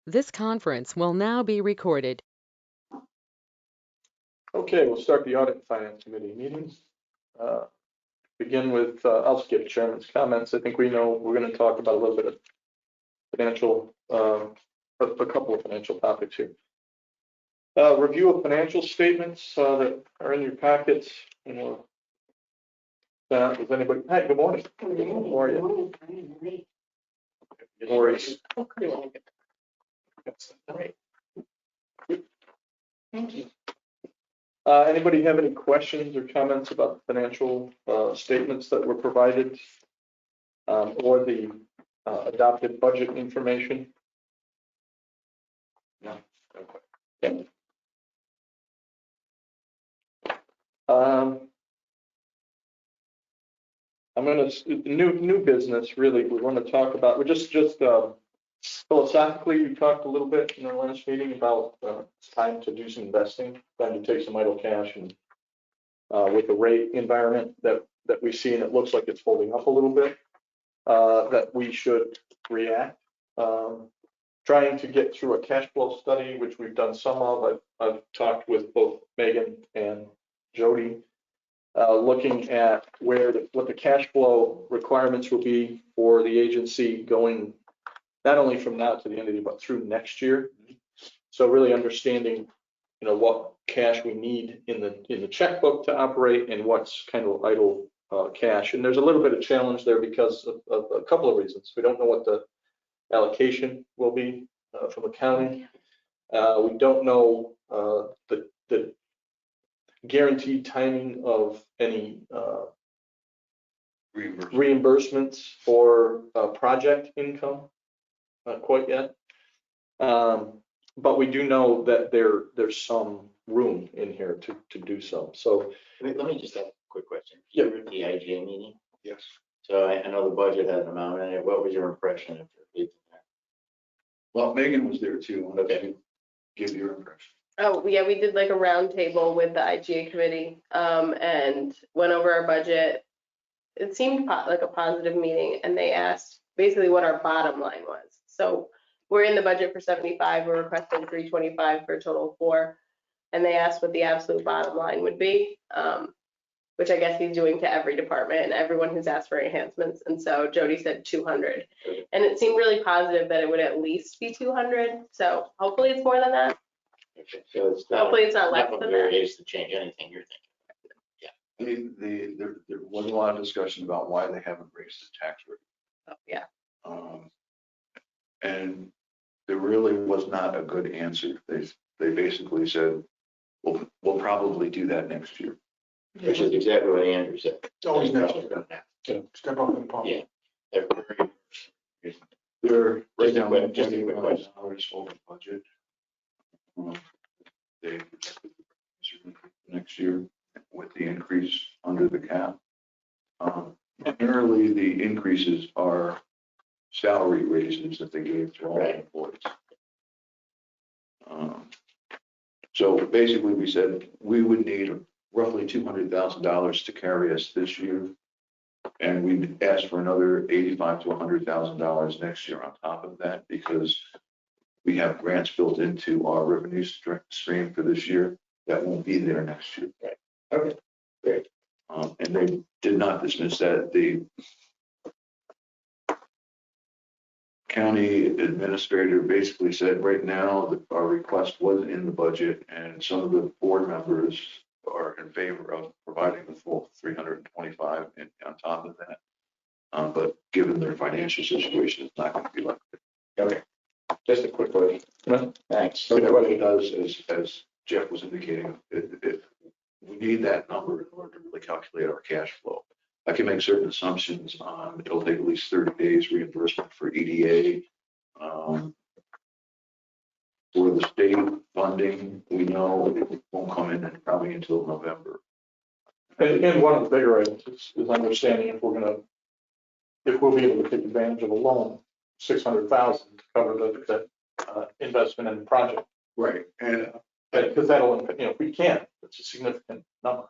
This conference will now be recorded. Okay, we'll start the Audit and Finance Committee meetings. Begin with, I'll skip Chairman's comments. I think we know we're going to talk about a little bit of financial, a couple of financial topics here. Review of financial statements that are in your packets. Does anybody? Hi, good morning. How are you? No worries. Thank you. Anybody have any questions or comments about the financial statements that were provided or the adopted budget information? No. Okay. I'm going to new business. Really, we want to talk about. We're just philosophically. We talked a little bit in our last meeting about it's time to do some investing, time to take some idle cash, and with the rate environment that we see, and it looks like it's holding up a little bit, that we should react. Trying to get through a cash flow study, which we've done some of. I've talked with both Megan and Jody. Looking at what the cash flow requirements will be for the agency going not only from now to the end of the year, but through next year. So really understanding, what cash we need in the checkbook to operate and what's kind of idle cash. And there's a little bit of challenge there because of a couple of reasons. We don't know what the allocation will be from the county. We don't know the guaranteed timing of any reimbursements for project income, not quite yet. But we do know that there's some room in here to do so. So let me just have a quick question. Yeah. You were at the IGA meeting? Yes. So I know the budget had an amount in it. What was your impression of it? Well, Megan was there too. Okay. Give your impression. Oh, yeah, we did like a round table with the IGA committee and went over our budget. It seemed like a positive meeting, and they asked basically what our bottom line was. So we're in the budget for 75, we're requesting 325 for a total of 4. And they asked what the absolute bottom line would be, which I guess he's doing to every department and everyone who's asked for enhancements. And so Jody said 200. And it seemed really positive that it would at least be 200. So hopefully it's more than that. Okay. So it's Hopefully it's not less enough than of that. areas to change anything you're thinking. There was a lot of discussion about why they haven't raised the tax rate. Oh, yeah. And there really was not a good answer. They basically said, we'll probably do that next year. Which is exactly what Andrew said. It's always next year. Step up and pump. Yeah. They're right now Just a quick question. over budget. They next year with the increase under the cap. Primarily the increases are salary raises that they gave to all employees. So basically we said we would need roughly $200,000 to carry us this year. And we asked for another $85,000 to $100,000 next year on top of that, because we have grants built into our revenue stream for this year that won't be there next year. Right. Okay. Great. And they did not dismiss that. The county administrator basically said right now that our request was in the budget, and some of the board members are in favor of providing the full 325 on top of that. But given their financial situation, it's not going to be like that. Okay. Just a quick question. No. Thanks. So what it does is, as Jeff was indicating, if we need that number in order to really calculate our cash flow. I can make certain assumptions on it'll take at least 30 days reimbursement for EDA. For the state funding, we know it won't come in probably until November. And one of the bigger items is understanding if we'll be able to take advantage of a loan, 600,000 to cover the investment in the project. Right. And because that'll, if we can't, it's a significant number.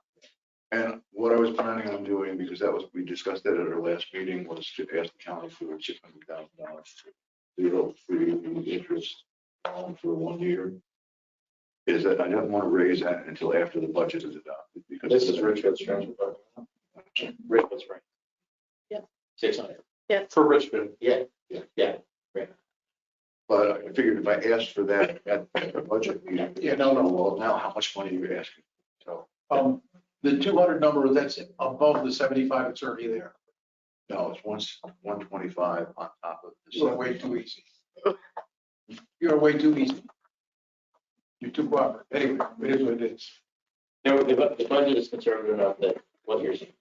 And what I was planning on doing, because we discussed that at our last meeting, was to ask the county for $600,000 to zero free interest for 1 year, is that I don't want to raise that until after the budget is adopted, because. This is Richard's transfer. Richard's right. Yeah. 600. For Richmond. Yeah. But I figured if I asked for that at the budget meeting. Yeah, no. Well, now how much money are you asking? So, The 200 number, that's above the 75 that's already there. no, it's 125 on top of the. You're way too easy. You're way too easy. You're too clever. Anyway, it is what it is. No, the budget is conservative enough that what you're saying.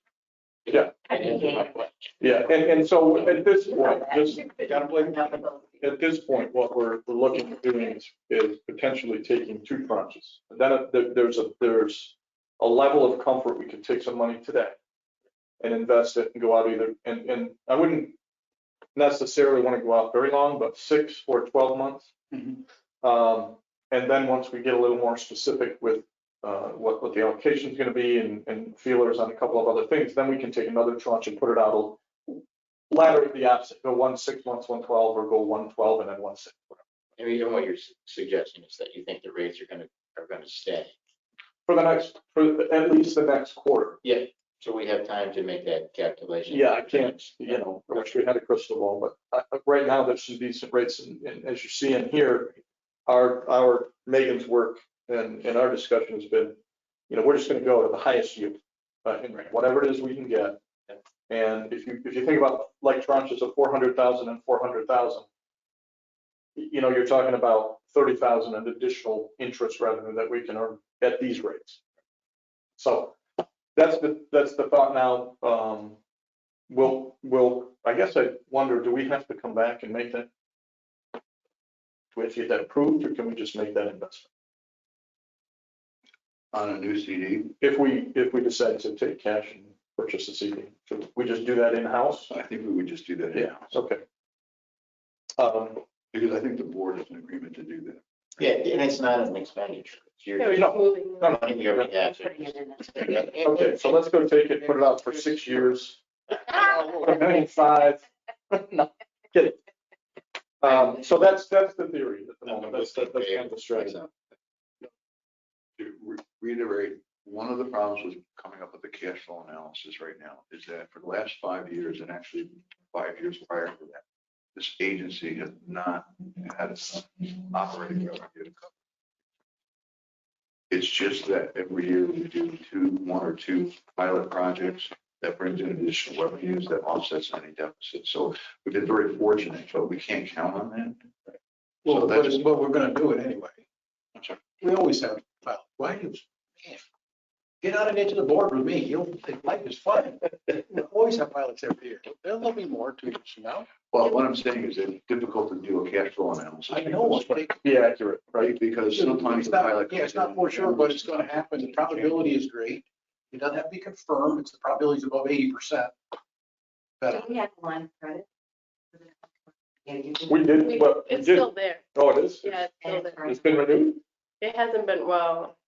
Yeah. And answer my question. Yeah, and so at this point, just Gotta blame. at this point, what we're looking at doing is potentially taking two tranches. And then there's a level of comfort, we could take some money today and invest it and go out either, and I wouldn't necessarily want to go out very long, but 6 or 12 months. And then once we get a little more specific with what the allocation is going to be and feelers on a couple of other things, then we can take another tranche and put it out, ladder the opposite, go 1 6 months, 112, or go 112 and then 1 6. And even what you're suggesting is that you think the rates are gonna stay. For at least the next quarter. Yeah. So we have time to make that calculation. Yeah, I can't, I wish we had a crystal ball, but right now there's some decent rates, and as you see in here, our Megan's work and our discussion has been, we're just going to go to the highest yield, whatever it is we can get. And if you think about like tranches of 400,000 and 400,000, you're talking about 30,000 in additional interest revenue that we can earn at these rates. So that's the thought now. I guess I wonder, do we have to come back and make that? Do we have to get that approved, or can we just make that investment? On a new CD, If we decide to take cash and purchase a CD, should we just do that in-house? I think we would just do that. Yeah, okay. Because I think the board is in agreement to do that. Yeah, and it's not an expenditure. It's your. Yeah, we're just moving. No, no. money you already have. Okay, so let's go take it, put it out for 6 years. $1.5 million. No, kidding. So that's the theory at the moment. That's kind of the strategy. To reiterate, one of the problems with coming up with the cash flow analysis right now is that for the last 5 years, and actually 5 years prior to that, this agency has not had enough operating revenue to cover. It's just that every year we do 1 or 2 pilot projects that brings in additional revenues that offsets any deficit. So we've been very fortunate, but we can't count on that. Well, So that's- but we're gonna do it anyway. I'm sorry. We always have pilots. Why do you, man, get out and into the board with me. You'll think life is fun. We always have pilots every year. There'll be more 2 years from now. Well, what I'm saying is that it's difficult to do a cash flow analysis. I know it's Be accurate, right? Right, because sometimes It's the pilot. not, yeah, it's not for sure, but it's gonna happen. The probability is great. It doesn't have to be confirmed. It's the probability is above 80%. But We have one credit. Yeah, you can- We did, well, we It's did. still there. Oh, it is? Yeah, it's still there. It's been renewed? It hasn't been, well,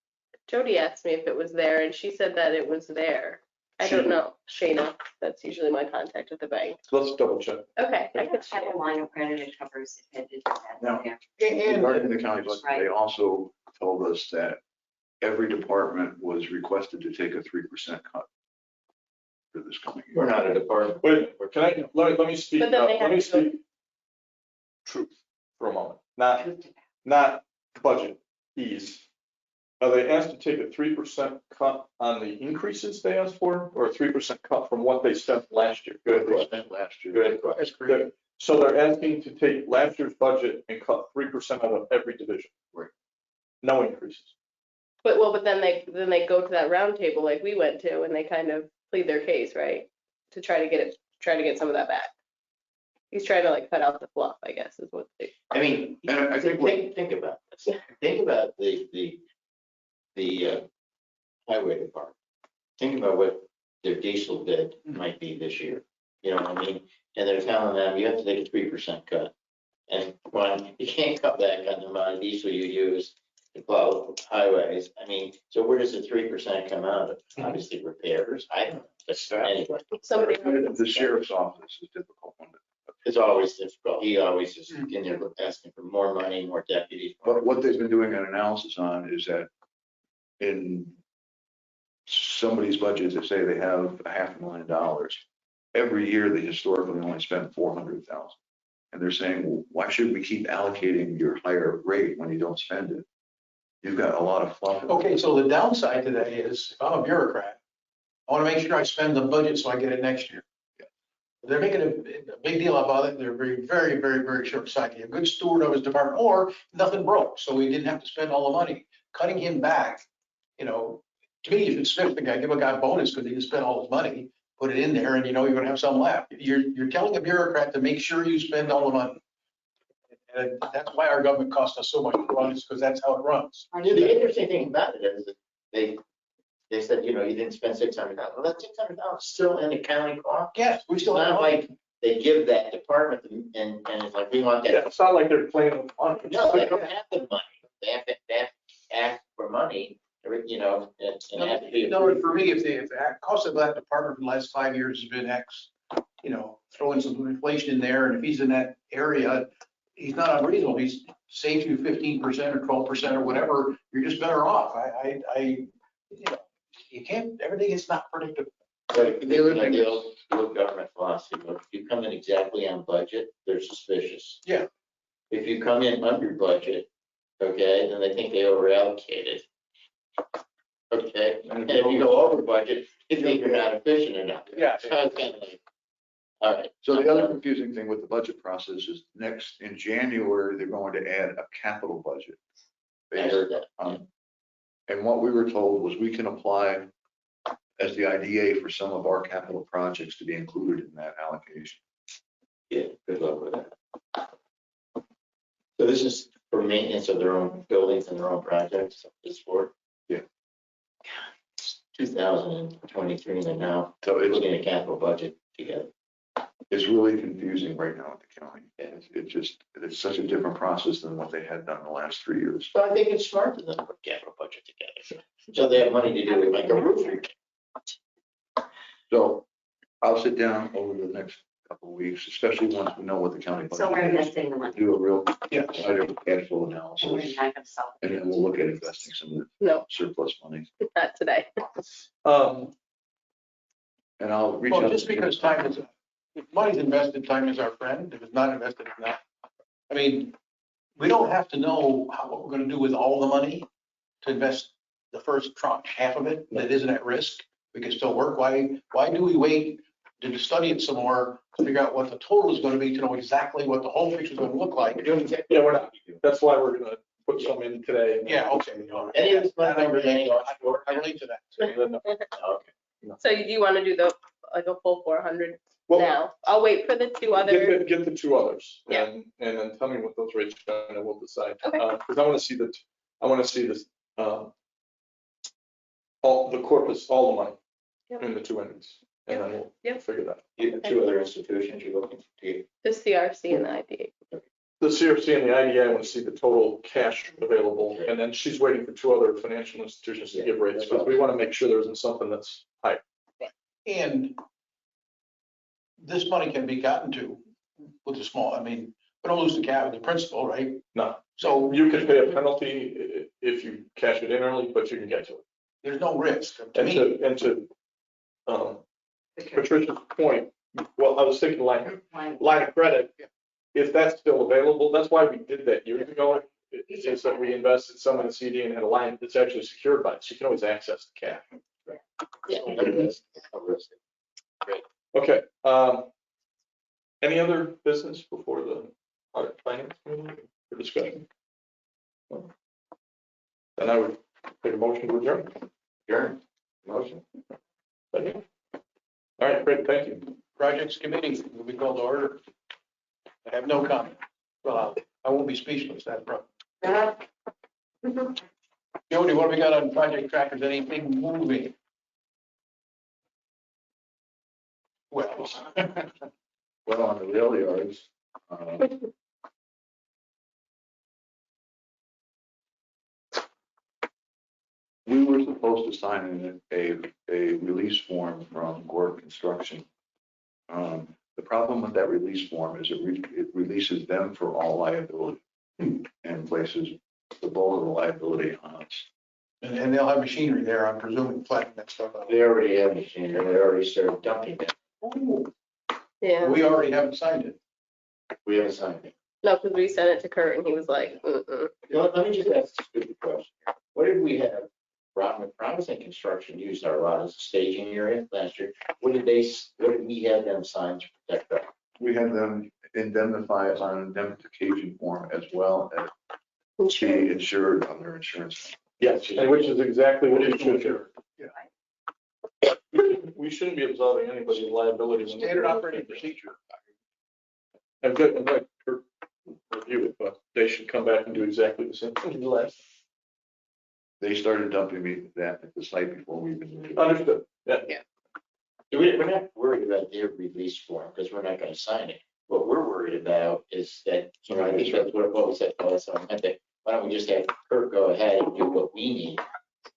Jody asked me if it was there and she said that it was there. I don't know. Shayna, that's usually my contact at the bank. Let's double check. Okay, I We could have have share. a line of credit that covers if it is. Now, Yeah. and Regarding the county budget, they Right. also told us that every department was requested to take a 3% cut for this coming We're year. not a department. Wait, let me speak, But then they have to go- speak truth for a moment, not budget ease. Are they asked to take a 3% cut on the increases they asked for, or a 3% cut from what they spent last year? Good, Good they question. spent last year. Good. that's great. Good. So they're asking to take last year's budget and cut 3% out of every division. Right. No increases. But then they go to that round table like we went to and they kind of plead their case, right? To try to get some of that back. He's trying to like cut out the fluff, I guess, is what they. I mean, And I think think about this. Think about the highway department. Think about what their diesel bid might be this year. You know what I mean? And they're telling them, you have to take a 3% cut. And when you can't cut back on the amount of diesel you use to plow highways, I mean, so where does the 3% come out of? Obviously repairs, I don't know. But anyway. Somebody. the sheriff's office is a difficult one to It's always difficult. He always is in there asking for more money, more deputies. But what they've been doing an analysis on is that in somebody's budget, they say they have $500,000. Every year, they historically only spend 400,000. And they're saying, well, why should we keep allocating your higher rate when you don't spend it? You've got a lot of fluff. Okay, so the downside to that is, if I'm a bureaucrat, I want to make sure I spend the budget so I get it next year. They're making a big deal about it. They're very short-sighted. A good steward of his department, or nothing broke, so he didn't have to spend all the money. Cutting him back, you know, to me, you should spend the guy, give a guy a bonus because he didn't spend all his money, put it in there, and you know you're gonna have some left. You're telling a bureaucrat to make sure you spend all the money. And that's why our government costs us so much to run, is because that's how it runs. The interesting thing about it is that they said, you know, you didn't spend 600,000. Well, that 600,000 is still in the county cost. Yes, we It's still have not money. like they give that department and it's like, we want Yeah, that. it's not like they're playing with money. No, they don't have the money. They have to ask for money, you know, and it has to be. No, for me, if the cost of that department for the last 5 years has been X, you know, throw in some inflation in there, and if he's in that area, he's not unreasonable. He's saved you 15% or 12% or whatever, you're just better off. You know, you can't, everything is not predictable. But the old government philosophy, look, if you come in exactly on budget, they're suspicious. Yeah. If you come in under budget, okay, then they think they over allocated. Okay, and if you go over budget, they think you're not efficient enough. Yeah. So it's kind of like, all right. So the other confusing thing with the budget process is in January, they're going to add a capital budget. I heard that. And what we were told was we can apply as the IDA for some of our capital projects to be included in that allocation. Yeah, good luck with that. So this is for maintenance of their own buildings and their own projects, this for? Yeah. 2023, and they're now So putting a capital budget together. it's really confusing right now at the county. It's such a different process than what they had done the last 3 years. So I think it's smart for them to put a capital budget together. So they have money to do it like a roof repair. So I'll sit down over the next couple of weeks, especially once we know what the county So we're budget is. investing the money. Do a real Yeah. cash flow And we're analysis, not gonna sell it. and then we'll look at investing some of the No, surplus money. not today. And I'll reach Well, out. just because time is, if money's invested, time is our friend. If it's not invested, it's not. I mean, we don't have to know what we're gonna do with all the money to invest the first tranche, half of it, that isn't at risk. We can still work. Why do we wait to study it some more, to figure out what the total is gonna be, to know exactly what the whole picture is gonna look like? Yeah, we're not, that's why we're gonna put some in today. Yeah, okay. Any of this money remaining offshore? I relate to that. Okay. So do you want to do like a full 400 Well, now? I'll wait for the two other. get the two others, Yeah. and then tell me what those rates are, and we'll decide. Okay. Because I want to see this, all the corpus, all the money Yep. in the two entities, and then we'll Yep. figure that. You have two other institutions you're looking to. The CRC and the IDA. The CRC and the IDA, I want to see the total cash available, and then she's waiting for two other financial institutions to give rates, because we want to make sure there isn't something that's high. And this money can be gotten to with a small, I mean, we don't lose the principal, right? No, So you can pay a penalty if you cash it in early, but you can get to it. there's no risk to And me. to Patricia's point, well, I was thinking line of credit, if that's still available, that's why we did that years ago. Is that we invested some in a CD and had a line that's actually secured by it, so you can always access the cash. Yeah, no risk, no risk. Okay, any other business before the audit finance committee for discussion? Then I would take a motion to adjourn. Adjourn. Motion. Second? All right, great, thank you. Projects committee will be called to order. I have no comment. Well, I won't be speechless, that's a problem. Jody, what have we got on project trackers? Anything moving? Well, Well, on the rail yards, we were supposed to sign in a release form from Gore Construction. The problem with that release form is it releases them for all liability and places the bulk of the liability on us. And they'll have machinery there, I'm presuming, flattening that stuff out. They already have machinery, they already started dumping it. Yeah, We already haven't signed it. We haven't signed it. no, because we sent it to Kurt and he was like, mm-mm. Let me just ask a stupid question. What did we have, Robinson Construction used our lot as a staging area last year. What did we have them sign to protect that? We had them indemnify us on an indemnification form as well as be insured on their insurance. Yes, and which is exactly what we should do. Yeah. We shouldn't be absolving anybody's liability. when they- Standard operating procedure. I'm good, I'm like, review it, but they should come back and do exactly the same thing last. They started dumping me that at the site before we even. Understood, yeah. We're not worried about their release form because we're not gonna sign it. What we're worried about is that, you know, I think that's what we said last time. I think, why don't we just have Kurt go ahead and do what we need?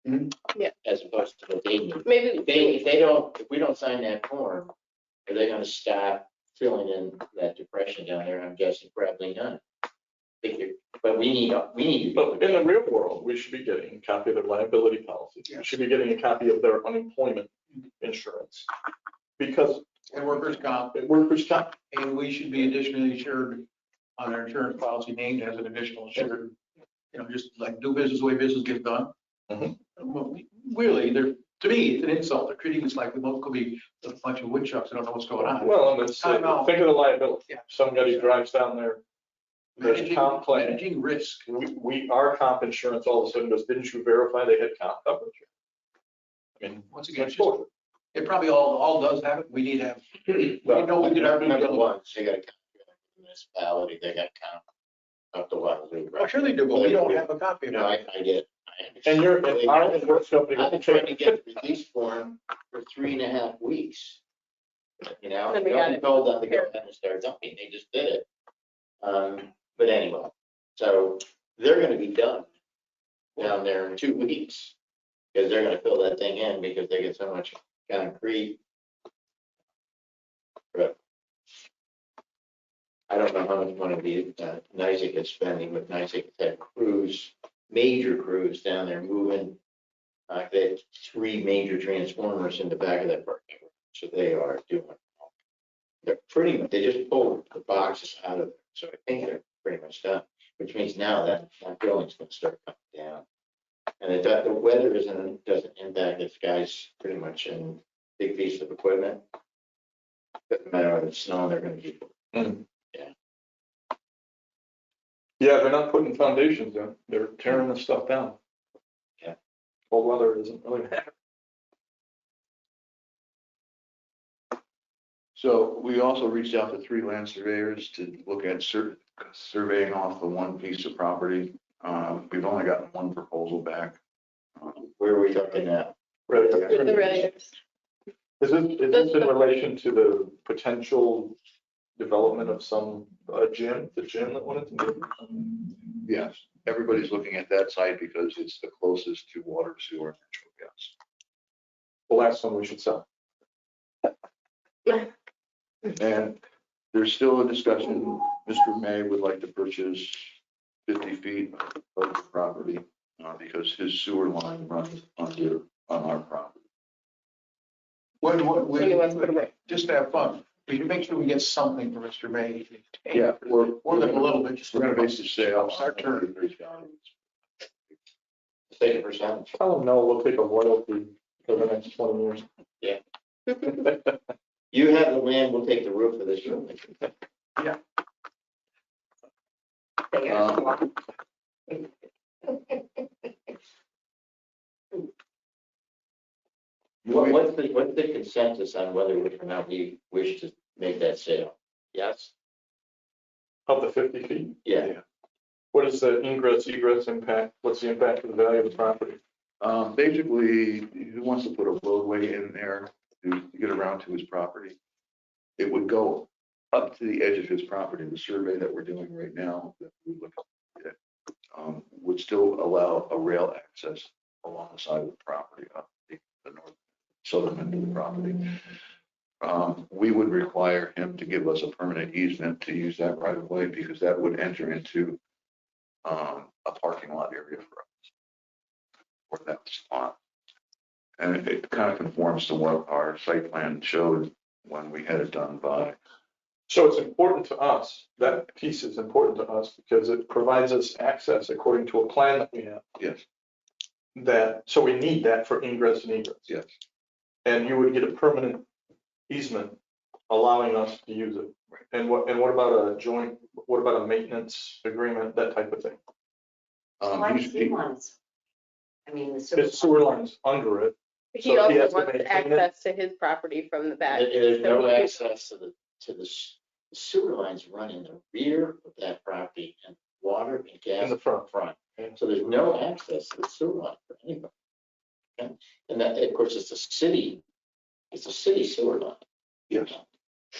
Mhm. Yeah. As opposed to what they need. Maybe. If we don't sign that form, are they gonna stop filling in that depression down there? I'm guessing probably not. But we need to. But in the real world, we should be getting a copy of their liability policy. We should be getting a copy of their unemployment insurance. Because And workers' comp, workers' comp, and we should be additionally insured on our insurance policy named as an additional insured. You know, just like do business the way business gets done. Mhm. Well, really, to me, it's an insult. They're treating us like we both could be a bunch of woodchucks that don't know what's going on. well, and it's, Time out. think of the liability. Yeah. Somebody drives down there, there's a comp claim. Managing risk. Our comp insurance all of a sudden goes, didn't you verify they had comp coverage? I mean, Once again, exposure. it probably all does have it. We need to have, we know we did our due Number diligence. one, they got a municipality, they got count up the water. Oh, sure they do, but we don't have a copy of No, it. I get. And our insurance company. I've been trying to get the release form for 3.5 weeks. You know, Then we no got one it. told them to go ahead and start dumping, they just did it. But anyway, so they're gonna be done down there in 2 weeks. Because they're gonna fill that thing in because they get so much concrete. But I don't know how much money NYSEG is spending, but NYSEG had crews, major crews down there moving. They had 3 major transformers in the back of that parking lot, so they are doing. They're they just pulled the boxes out of it, so I think they're pretty much done, which means now that building's gonna start coming down. And the weather doesn't impact this guy's pretty much in big piece of equipment. Doesn't matter if it's snowing, they're gonna keep. Yeah, they're not putting foundations in, they're tearing the stuff down. Yeah. Cold weather doesn't really matter. So we also reached out to 3 land surveyors to look at surveying off the one piece of property. We've only gotten 1 proposal back. Where are we looking at? Really. With the regulars. Is this in relation to the potential development of some gym, the gym that wanted to do? Yes, everybody's looking at that site because it's the closest to water, sewer, and natural gas. Well, that's one we should sell. And there's still a discussion, Mr. May would like to purchase 50 feet of the property because his sewer line runs on our property. What, When he wants to put them in. just to have fun, we should make sure we get something for Mr. May. Yeah, More than a little bit, just. we're gonna base the sale. Start turning. Take a percentage. Tell them no, we'll take a royalty for the next 20 years. You have the land, we'll take the roof of this building. What's the consensus on whether or not we wish to make that sale? Yes? Of the 50 feet, Yeah. what is the ingress egress impact? What's the impact of the value of the property? Basically, he wants to put a roadway in there to get around to his property. It would go up to the edge of his property. The survey that we're doing right now, that we look at, would still allow a rail access along the side of the property, up the north, southern end of the property. we would require him to give us a permanent easement to use that right of way because that would enter into a parking lot area for us. For that spot. And it kind of conforms to what our site plan showed when we had it done by. So it's important to us, that piece is important to us because it provides us access according to a plan that we have. Yes. So we need that for ingress and egress. Yes. And you would get a permanent easement allowing us to use it. And what about what about a maintenance agreement, that type of thing? Why does he He- want us? I mean, the There's sewer lines under it. He So he has also to wants maintain it? access to his property from the back. There's So no he- access to the sewer lines run in the rear of that property and water and gas In the front. So there's no access to the sewer line for anybody. Okay? And that, of course, it's a city sewer line. Yes.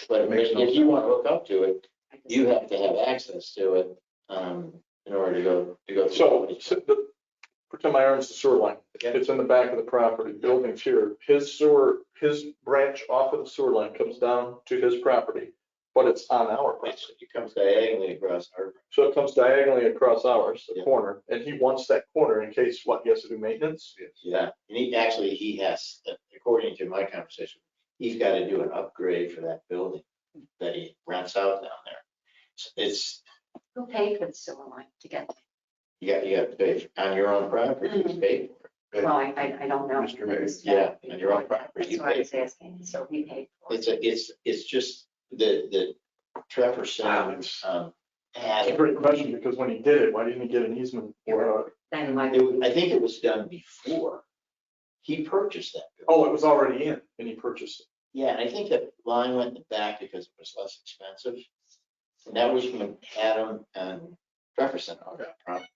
But It makes no if you sense. want to hook up to it, you have to have access to it, in order to go through. Pretend my arm's the sewer line. Yeah. It's in the back of the property, building's here. His branch off of the sewer line comes down to his property, but it's on our property. It comes diagonally across our. So it comes diagonally across ours, the Yeah. corner, and he wants that corner in case what, he has to do maintenance? Yeah, and he has, according to my conversation, he's got to do an upgrade for that building that he rents out down there. It's, Who paid for the sewer line to get there? you got to pay on your own property, you pay for it. Well, I don't know. Mr. Mayor. Yeah, on your own property, That's you what I pay was for it. asking, so we paid for it. It's just the Trevor Simmons, It's had. a great question, because when he did it, why didn't he get an easement? Then why? I think it was done before he purchased that building. Oh, it was already in, and he purchased it. Yeah, and I think that line went in the back because it was less expensive. And that was when Adam and Jefferson owned that property.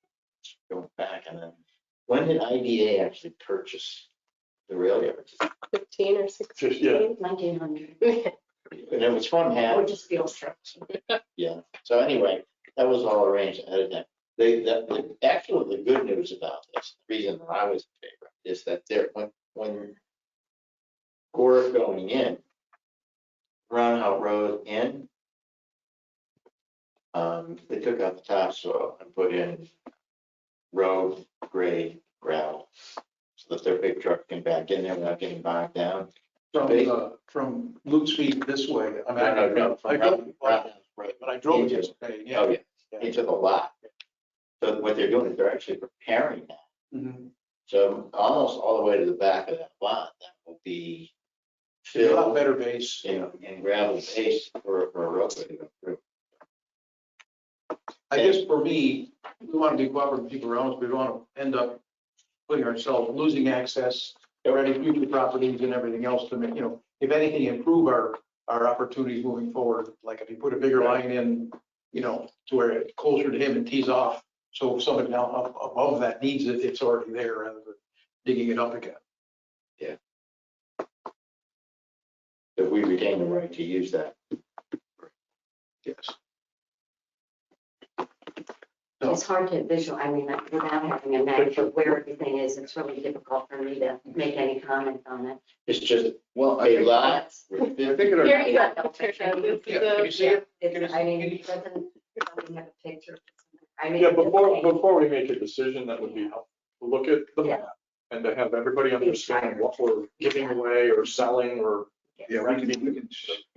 Going back, and then when did IDA actually purchase the rail yards? 15 or 16. 1900. And it was from Or Adam. just feels true. Yeah, so anyway, that was all arranged ahead of time. Actually, the good news about this, the reason that I was in favor, is that when Gore going in, Roundabout Road in, they took out the topsoil and put in road grade gravel, so that their big truck can back in there without getting bogged down. From Luke's feet this way, I mean, I Roundabout drove, Road. but I drove it yesterday, Oh, yeah. yeah, into the lot. So what they're doing is they're actually preparing that. Mhm. So almost all the way to the back of that lot, that will be It's a lot filled better base. in gravel base for a roadway to go through. I guess for me, we want to be cooperative with people around us. We don't want to end up putting ourselves, losing access to any future properties and everything else to make, if anything, improve our opportunities moving forward. Like if you put a bigger line in, to where it's closer to him and tees off. So if somebody now up above that needs it, it's already there rather than digging it up again. If we retain the right to use that. Yes. It's hard to visualize, I mean, without having a map of where everything is, it's really difficult for me to make any comment on it. It's just Well, I a think, lot. I think it. Here you go, Patricia. This is Yeah, can you see the- it? It's, I mean, it doesn't have a picture. I mean, Yeah, before we make a decision, that would be helpful. Look at the map and to have everybody understand what we're giving away or selling or. Yeah, we can.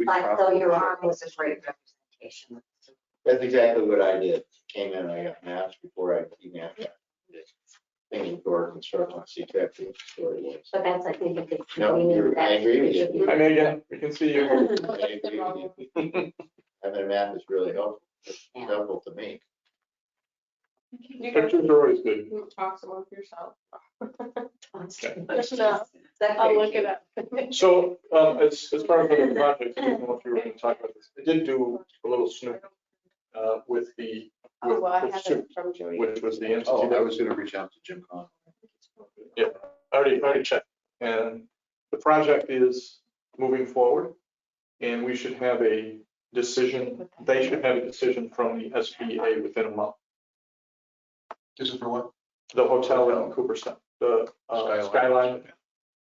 But though your arm was a great representation. That's exactly what I did. Came in, I got maps before I even had that. Thinking door construction, see exactly what the story was. But that's, I think, a big. No, I agree with you. Hi, Megan, we can see you. I agree with you. Having a map is really helpful. It's Yeah. helpful to me. Pictures are always good. Talk some of yourself. That's I'll very look cute. it up. So, as part of the project, I don't know if you were going to talk about this, I did do a little snoop, with the, Oh, well, I with have soup, it from Joey. which was the entity. Oh, I that- was gonna reach out to Jim Conn. Yeah, I already checked, and the project is moving forward, and we should have a decision, they should have a decision from the SBA within a month. This is for what? The hotel in Cooperstown, the Skyline. Skyline,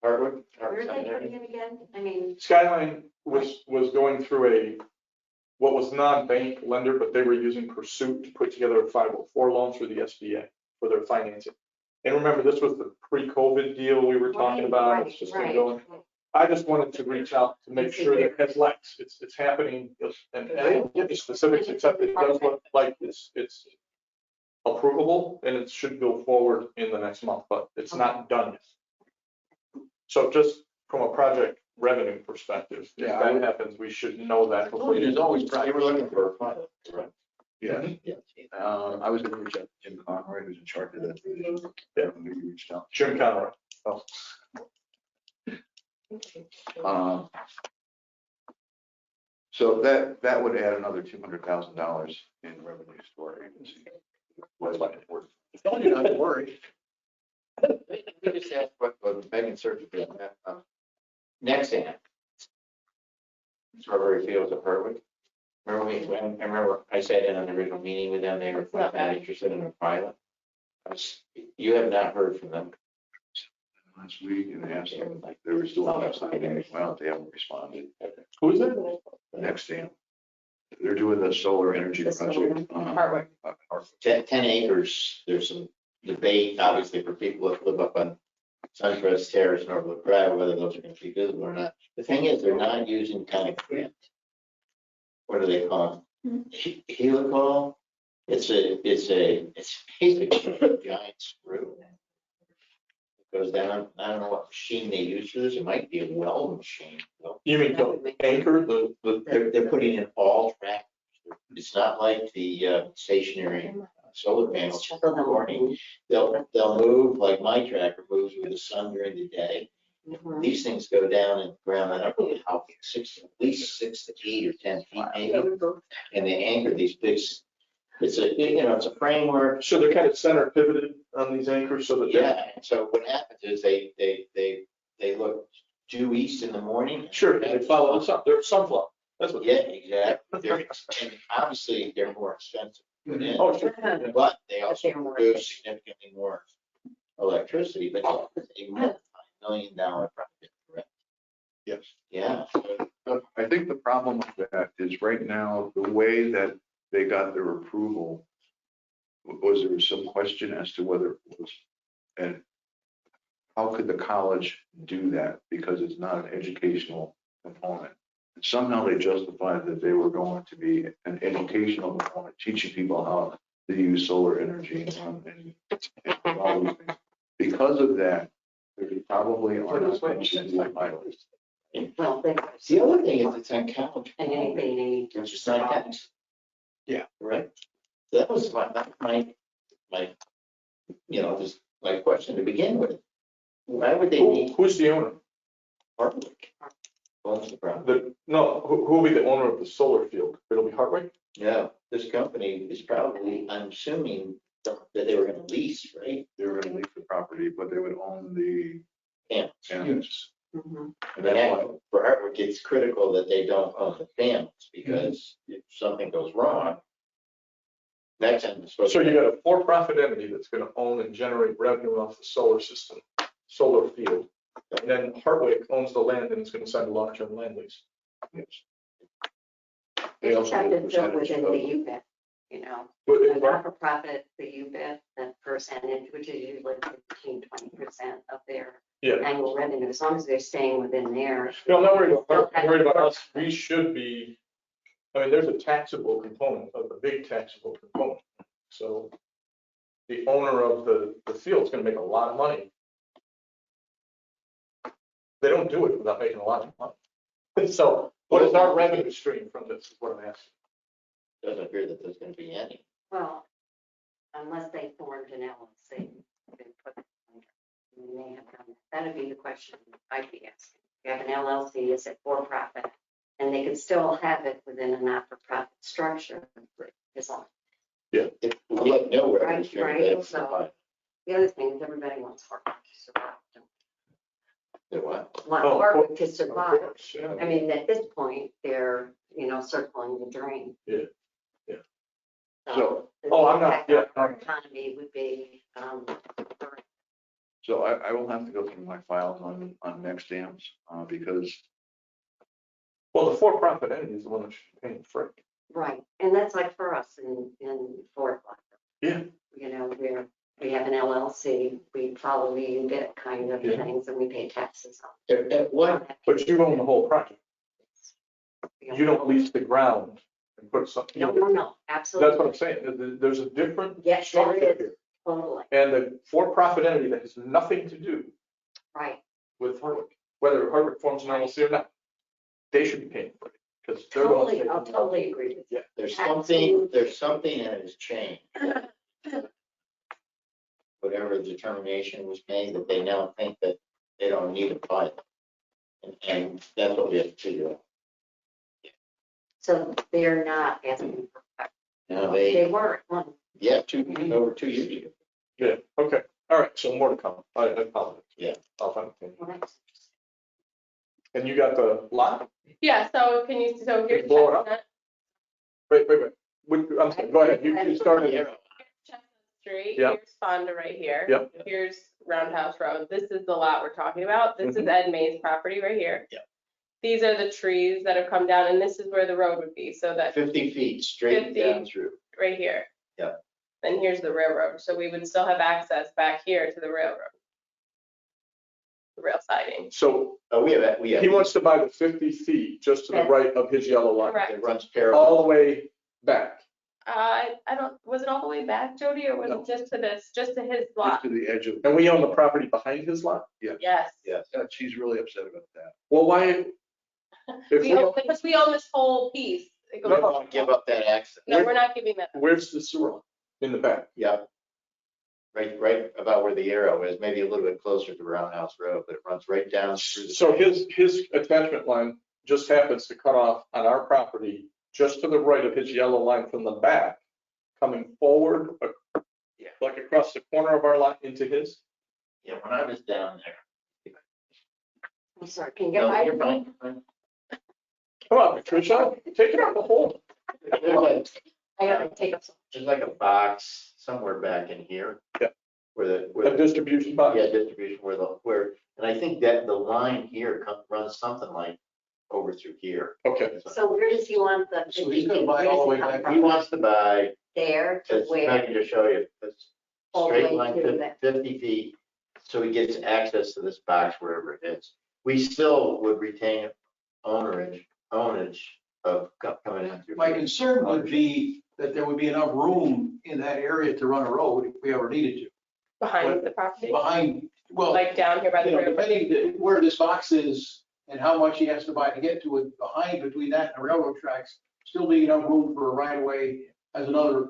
Hardwood? Where are they putting it again? I mean, Skyline was going through what was non-bank lender, but they were using Pursuit to put together a 504 loan through the SBA for their financing. And remember, this was the pre-COVID deal we were talking about. It's just been going. I just wanted to reach out to make sure that it has legs. It's happening, and I didn't give you specifics, except it does look like it's approvable, and it should go forward in the next month, but it's not done yet. So just from a project revenue perspective, if that happens, we should know that. There's always They were looking for a pilot, right? Yeah. Yeah. I was gonna reach out to Jim Conroy, who's in charge of that division. Yeah. Maybe you reached out. Jim Conroy. Oh. So that would add another $200,000 in revenues to our agency. What's like important. Telling you not to worry. Let me just ask what Megan searched for that. Next thing. Strawberry Fields of Hardwick. Remember I sat in on the original meeting with them, they were not interested in a pilot. You have not heard from them. Last week and asked them like they were still on website. Well, they haven't responded. Who is it? Next thing, they're doing the solar energy The project. solar. Hardwick. 10 acres, there's some debate, obviously, for people that live up on Suntrust Terrace and Overlook Drive, whether those are gonna be visible or not. The thing is, they're not using kind of grant. What do they call it? Helical? It's basically a giant screw. It goes down, I don't know what machine they use for this, it might be a weld machine. You mean the anchor, They're putting in all tractors. It's not like the stationary solar panels. Morning. They'll move like my tractor moves with the sun during the day. Mhm. These things go down in the ground, I don't know how, at least 6 to 8 or 10 feet maybe. And they anchor these big, it's a framework. so they're kind of center pivoted on these anchors so that. Yeah, and so what happens is they look due east in the morning. Sure, and they follow the sun, they're sunflower, that's what. Yeah, exactly. And obviously, they're more expensive to put in. Oh, sure. But they also they're more produce significantly more electricity, but it's a multi-million dollar project, correct? Yes. Yeah. I think the problem with that is right now, the way that they got their approval, was there some question as to whether it was, and how could the college do that? Because it's not an educational component. And somehow they justified that they were going to be an educational component, teaching people how to use solar energy and all these things. Because of that, they probably are not going to do a pilot. Well, they, The other thing is it's on college. and anything they need to. It's just not tax. Yeah. Right? That was my, just my question to begin with. Why would they need Who's the owner? Hardwick? Owns the property. Who will be the owner of the solar field? It'll be Hardwick? Yeah, this company is probably, I'm assuming that they were gonna lease, right? They were going to lease the property, but they would own the Panels. panels. Mhm. And that's why, For Hardwick, it's critical that they don't own the panels, because if something goes wrong, next time it's supposed So to. you got a for-profit entity that's gonna own and generate revenue off the solar system, solar field. And then Hardwick owns the land and it's gonna sign a long-term land lease. yes. They They just also have get a to fill percentage within of- the UBIT, you know. But A it- not-for-profit, the UBIT, the percentage, which is usually 15-20% of their Yeah, annual revenue, as long as they're staying within there. no, I'm not worried about Hardwick, I'm worried about us. We should be, there's a taxable component, a big taxable component. So the owner of the field is gonna make a lot of money. They don't do it without making a lot of money. So what is our revenue stream from this, is what I'm asking. Doesn't appear that there's gonna be any. Well, unless they formed an LLC. they put it under. They may have done that. That'd be the question I'd be asking. You have an LLC, is it for profit? And they could still have it within a not-for-profit structure. As long. If we have no revenue Right, stream, right, that's so- fine. The other thing is everybody wants Harvard to survive. They're what? Want Oh, of Harvard to course, of survive. course, yeah. I mean, at this point, they're, circling the drain. Yeah, yeah. So. the Oh, I'm not- impact on yeah, Our I'm- economy would be, So I will have to go through my files on next dams, because Well, the for-profit entity is the one that should pay the freight. Right, and that's like for us in Fort Black. Yeah. You know, we have an LLC, we follow the UBIT kind of Yeah. things, and we pay taxes on. At what, But you own the whole project. it. You don't lease the ground and put something. No, absolutely. That's what I'm saying. There's a different Yes, there structure is, here. totally, And the for-profit entity that has nothing to do right. with Hardwick, whether Hardwick forms an LLC or not, they should be paying for it because they're the ones Totally, I'll taking. totally agree with you. there's Absolutely. something that has changed. Whatever the determination was made, that they now think that they don't need a pilot. And that's what we have to figure out. So they're not asking for, Now, they were at one. yeah, over 2 years ago. Yeah, okay. All right, so more to come. I apologize. Yeah. I'll find it. Well, that's interesting. And you got the lot? Yeah, so can you, so here's Blow it up? Chestnut. Wait. I'm sorry, go ahead. You started here. Chestnut Street, Yeah. here's Fonda right here. Yeah. Here's Roundhouse Road. This is the lot we're talking about. This is Mhm. Ed May's property right here. Yeah. These are the trees that have come down, and this is where the road would be, so that 50 feet straight 50. down through. right here. Yeah. And here's the railroad, so we would still have access back here to the railroad. The rail siding. So Oh, we have, he wants to buy the 50 feet just to the right of his yellow line. Correct. it runs parallel. All the way back. I don't, was it all the way back, Jody, or was No. it just to this, just to his just lot? to the edge of, And we own the property behind his lot? yeah. Yes. Yes. She's really upset about that. Well, why? If We we, own, because we own this whole piece. It We goes- don't want to give up that access. No, we're not giving that. where's the sewer line? In the back. Yeah. Right about where the arrow is, maybe a little bit closer to Roundhouse Road, but it runs right down through the. So his attachment line just happens to cut off on our property, just to the right of his yellow line from the back, coming forward, Yeah. like across the corner of our lot into his. Yeah, when I was down there. I'm sorry, can you get No, by? you're fine, you're fine. Come on, Patricia, take it out the hole. I gotta take up some. There's like a box somewhere back in here. Yeah. Where A distribution box. yeah, distribution, and I think that the line here runs something like over through here. Okay, So where does he want the So 50 he's gonna feet? buy Where all does the it way come back. from? He wants to buy, There to if I where? can just show you, this All the straight way line, to that. 50 feet, so he gets access to this box wherever it is. We still would retain ownage of coming in through. My concern would be that there would be enough room in that area to run a road if we ever needed to. Behind the property, Behind, well, like down here by the you know, railroad. depending where this box is and how much he has to buy to get to it, behind between that and the railroad tracks, still be enough room for a right of way as another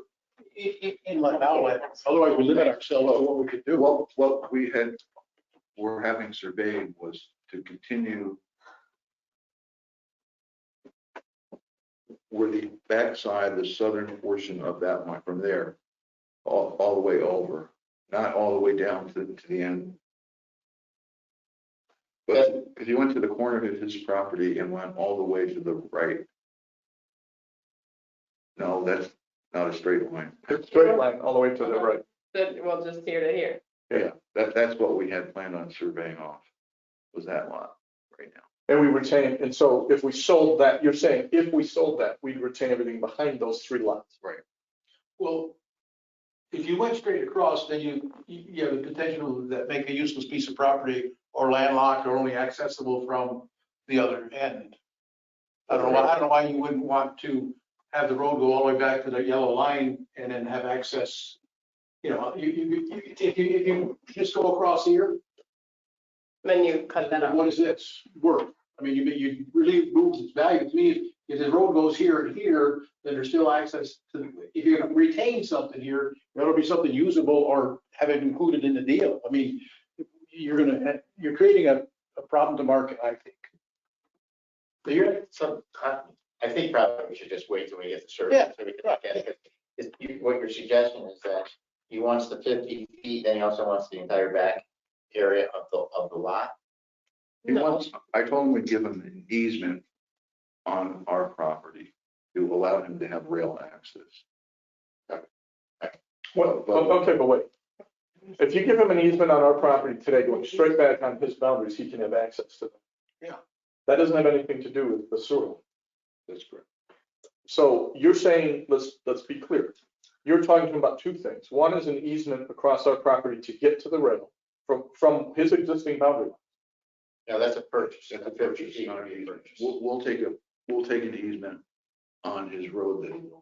inlet and outlet. Otherwise, we limit ourselves to what we could do. What we're having surveyed was to continue where the backside, the southern portion of that line from there, all the way over, not all the way down to the end. But if you went to the corner of his property and went all the way to the right, no, that's not a straight line. it's straight line all the way to the right. Well, just here to here. Yeah, that's what we had planned on surveying off, was that lot right now. And we retain, and so if we sold that, you're saying if we sold that, we'd retain everything behind those 3 lots. Right. Well, if you went straight across, then you have the potential that make a useless piece of property or landlocked or only accessible from the other end. I don't know why you wouldn't want to have the road go all the way back to the yellow line and then have access. You know, if you just go across here, Then you cut that off. what is this worth? I mean, you really moves its value. To me, if the road goes here and here, then there's still access to, if you're gonna retain something here, that'll be something usable or have it included in the deal. I mean, you're creating a problem to market, I think. So I think probably we should just wait till we get the survey. Yeah, So we can look at it. What you're suggesting is that he wants the 50 feet, then he also wants the entire back area of the lot. He wants, I told him we'd give him an easement on our property to allow him to have rail access. Well, okay, but wait. If you give him an easement on our property today, going straight back on his boundaries, he can have access to them. Yeah. That doesn't have anything to do with the sewer line. That's correct. So you're saying, let's be clear. You're talking about two things. One is an easement across our property to get to the rail from his existing boundary line. No, that's a purchase. That's a purchase, not an easement. We'll take an easement on his road that he owns.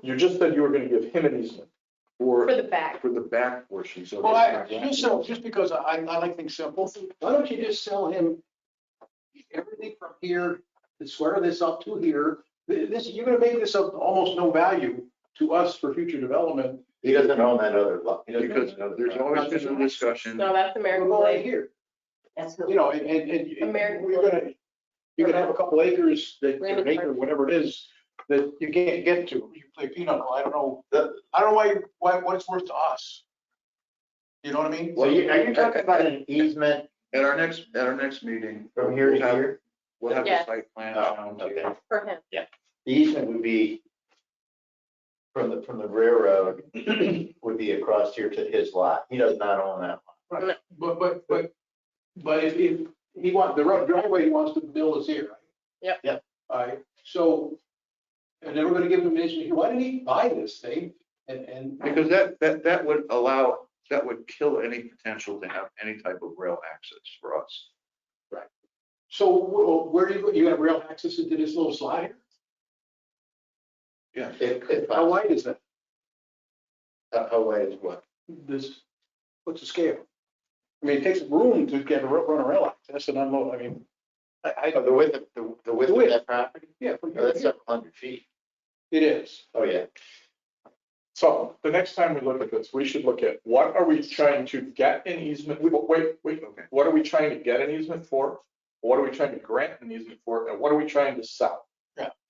You just said you were going to give him an easement. For the back. For the back portion, so. Well, just because I like things simple, why don't you just sell him everything from here, to square this up to here? This, you're gonna make this of almost no value to us for future development. He doesn't own that other lot. He doesn't own Because that other there's property. always been a discussion. No, that's American Go right Blade. here, That's who. you know, and American you're gonna have a couple acres that, or an acre, whatever it is, that you can't get to. You play peanut, I don't know what it's worth to us. You know what I mean? Well, are you talking about an easement At our next meeting. from here to we'll have- here? We'll have the Yes. site plan Oh, down to okay. you. For him. The easement would be from the railroad would be across here to his lot. He does not own that lot. Right, but if he want, the road driveway he wants to build is here, right? Yep. Yep. All right, so, and then we're gonna give him an issue, why did he buy this thing? And. Because that would allow, that would kill any potential to have any type of rail access for us. So where do you have rail access into this little slide Yeah. If here? How wide is that? how wide is what? This, what's the scale? I mean, it takes room to get run a rail access and unload, I mean, I, Oh, the width of, the width of width. that property? yeah, from Oh, here that's to here. several hundred feet. It is. Oh, yeah. So the next time we look at this, we should look at what are we trying to get an easement? Wait, Okay. what are we trying to get an easement for? What are we trying to grant an easement for? And what are we trying to sell?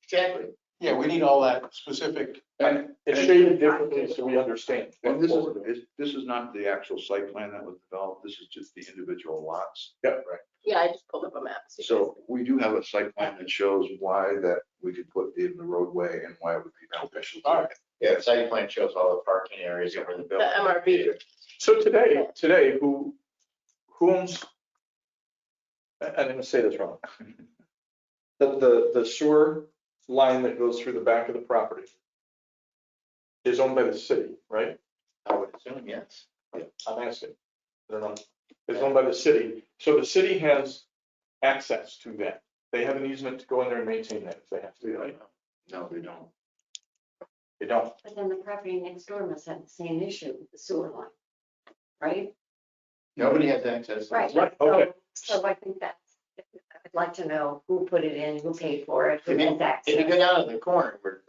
Exactly. Yeah, we need all that specific. And it's shaded differently so we understand. And what we're doing. this is not the actual site plan that was developed. This is just the individual lots. Yep. Yeah, I just pulled up a map. So we do have a site plan that shows why that we could put in the roadway and why it would be beneficial. to All right. Yeah, the site plan shows all the parking areas over the building. MRV. So today, who owns, I'm gonna say this wrong. The sewer line that goes through the back of the property is owned by the city, right? I would assume, yes. I'm asking. I don't know. It's owned by the city. So the city has access to that. They have an easement to go in there and maintain that if they have to, right? No, they don't. They don't. But then the property next door must have the same issue with the sewer line, right? Nobody has access. to this. Right, okay. So I think that's, I'd like to know who put it in, who paid for it, who If you, has if you access. go down to the corner where,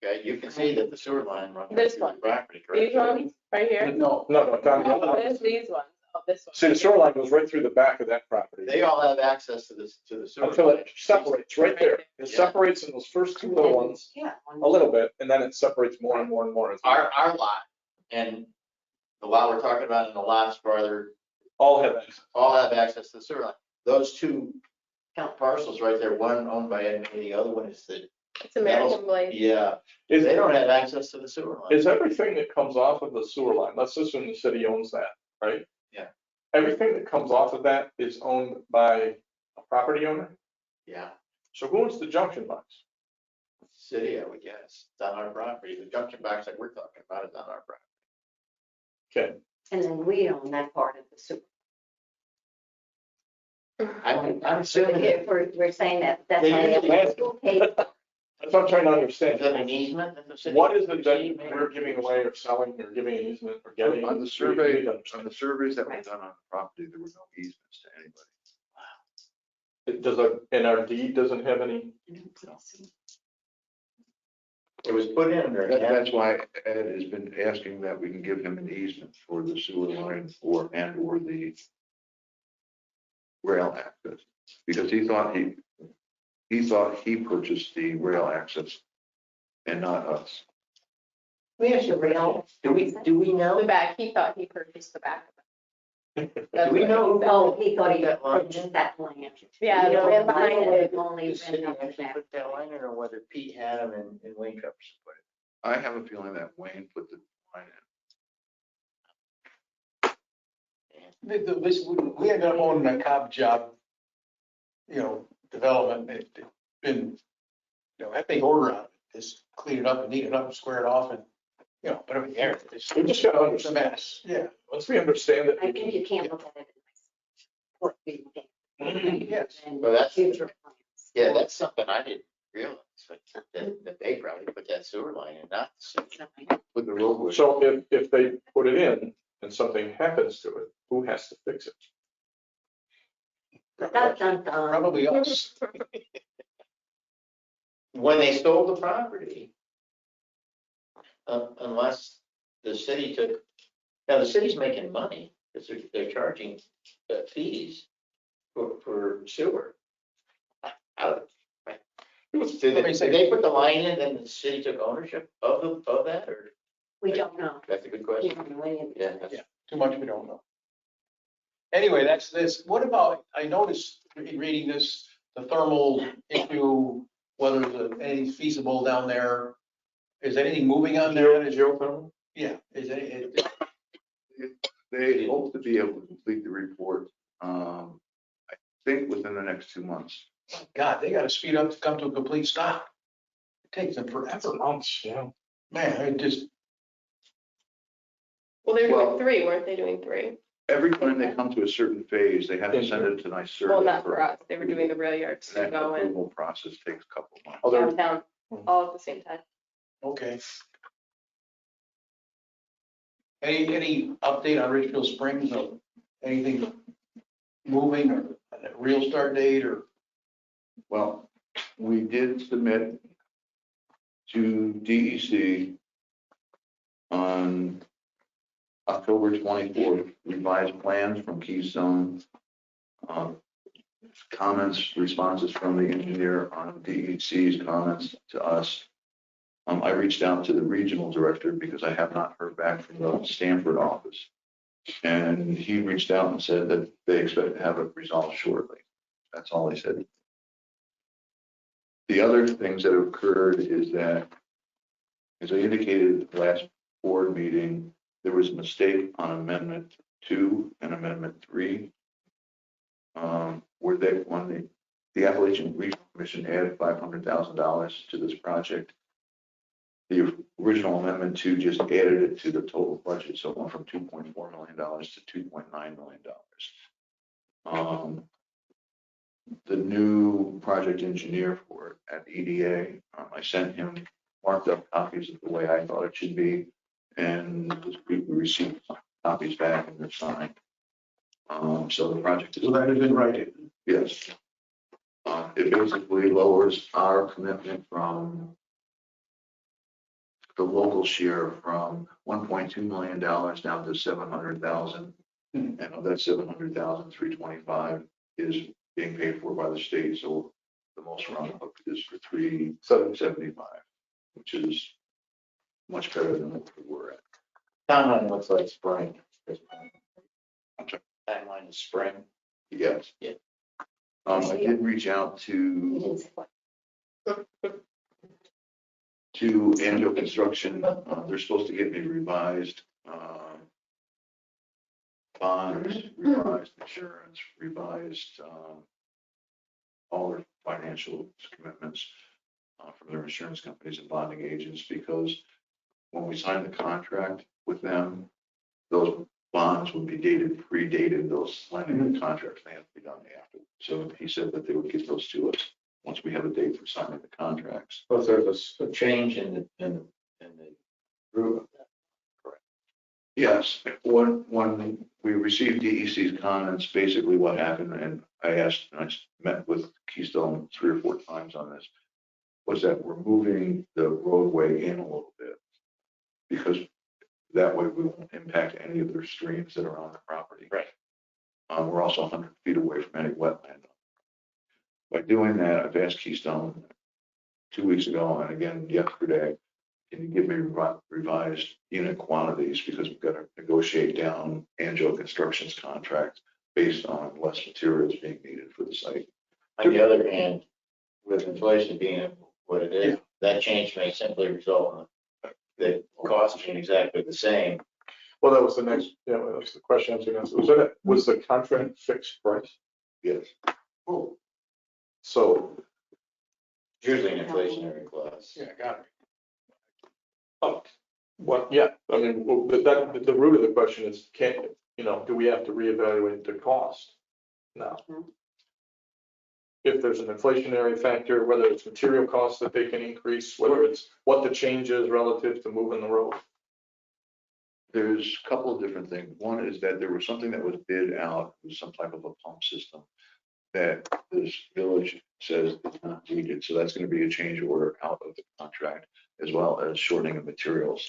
okay, you can see that the sewer line runs right This through one. the property, correct? These ones, right here? No, No, Tom. Oh, there's these ones. Oh, this one. See, the sewer line goes right through the back of that property. They all have access to the sewer. Until line. it separates right there. It Yeah. separates in those first two little ones Yeah. a little bit, and then it separates more and more and more. as we Our lot and the lot we're talking about and the lots farther, all have access. all have access to the sewer line. Those two parcels right there, one owned by Ed, and the other one is the, It's American Blade. yeah, Is, they don't have access to the sewer line. is everything that comes off of the sewer line, let's assume the city owns that, right? Yeah. Everything that comes off of that is owned by a property owner? Yeah, So who owns the junction box? city, I would guess, it's on our property. The junction box that we're talking about is on our property. Okay, And then we own that part of the sewer. I'm assuming that, If we're saying that, that's. They why usually have- who paid for it. that's what I'm trying to is understand. that an easement that the city? What is it that we're giving away or selling or giving an easement or getting? On the We survey, need to on understand. the surveys that were done on the property, there were no easements to anybody. Does and our deed doesn't have any? It was put in there. That's why Ed has been asking that we can give him an easement for the sewer line or the rail access. Because he thought he purchased the rail access and not us. We have the rail. Do we know? The back, he thought he purchased the back. Do we know? Oh, he thought he That line? purchased that land. Yeah, We the don't land mind behind it, it. Only The city rent out the actually back. put that line in, or whether Pete had them in Wayne Cup put it? I have a feeling that Wayne put the line We ended up owning a cop job, development. It's been, that big order on it, just clean it up and neat it up and square it off and, but I mean, yeah, We just gotta it's a understand, mess. Yeah. once we understand it, I we think can, you can't look at it. Yes. Well, that's- Future plans. Yeah, that's something I didn't realize, but that they probably put that sewer line in, not the sewer. in, put the roadway. so if they put it in and something happens to it, who has to fix it? Dun, dun, dun. Probably us. When they sold the property, unless the city took, now the city's making money, because they're charging fees for sewer. Out. Right. Did they put the line in and the city took ownership of that, or? We don't know. That's a good We question. don't know any of Yeah, this. that's- Yeah. Too much we don't know. Anyway, that's this. What about, I noticed in reading this, the thermal issue, whether anything's feasible down there. Is anything moving on there? Geothermal? Yeah, is any, They hope to be able to complete the report, I think within the next 2 months. God, they gotta speed up to come to a complete stop. It takes them forever. Months, yeah. Man, it just, Well, they're Well- doing 3, weren't they doing 3? Every time they come to a certain phase, they have to send it to NYSERDA. Well, not for us, they were doing the rail yards to That go in approval process takes a couple of months. Oh, they're- downtown, all at the same time. okay. Any update on Richfield Springs or anything moving or a real start date or? Well, we did submit to DEC on October 24th, revised plans from Keystone. Comments, responses from the engineer on DEC's comments to us. I reached out to the regional director because I have not heard back from the Stanford office. And he reached out and said that they expect to have it resolved shortly. That's all he said. The other things that have occurred is that, as I indicated at the last board meeting, there was a mistake on Amendment 2 and Amendment 3. Where when the Appalachian Regional Commission added $500,000 to this project. The original Amendment 2 just added it to the total budget, so it went from $2.4 million to $2.9 million. The new project engineer for it at EDA, I sent him marked up copies of the way I thought it should be, and this week we received copies back and they're signed. So the project is. So that has been righted. Yes. It basically lowers our commitment from the local share from $1.2 million down to $700,000. And of that 700,000, 325 is being paid for by the state. So the most roundup is for 375, which is much better than what we were at. Timeline looks like spring. I'm sorry. Timeline is spring. Yes. Yeah. I did reach out You to didn't say what. Angel Construction. They're supposed to get me revised bonds, revised insurance, revised all their financial commitments from their insurance companies and bonding agents, because when we signed the contract with them, those bonds would be predated those signing the contracts. They have to be done after. So he said that they would get those to us once we have a date for signing the contracts. But there's a change in the group of that. Yes, when we received DEC's comments, basically what happened, and I met with Keystone 3 or 4 times on this, was that we're moving the roadway in a little bit, because that way we won't impact any of their streams that are on the property. Right. We're also 100 feet away from any wetland. By doing that, I've asked Keystone 2 weeks ago and again yesterday, can you give me revised unit quantities, because we've got to negotiate down Angel Construction's contract based on less materials being needed for the site. On the other hand, with inflation being what it is, that change may simply result in the costs ain't exactly the same. Well, that was the next, yeah, that was the question I was gonna ask. Was the contract fixed price? Yes. Oh. So, Usually an inflationary clause. Yeah, got it. oh, well, yeah, I mean, well, but that, the root of the question is, do we have to reevaluate the cost now? If there's an inflationary factor, whether it's material costs that they can increase, whether it's what the change is relative to moving the road. There's a couple of different things. One is that there was something that was bid out, it was some type of a pump system that this village says is not needed. So that's going to be a change order out of the contract, as well as shortening of materials.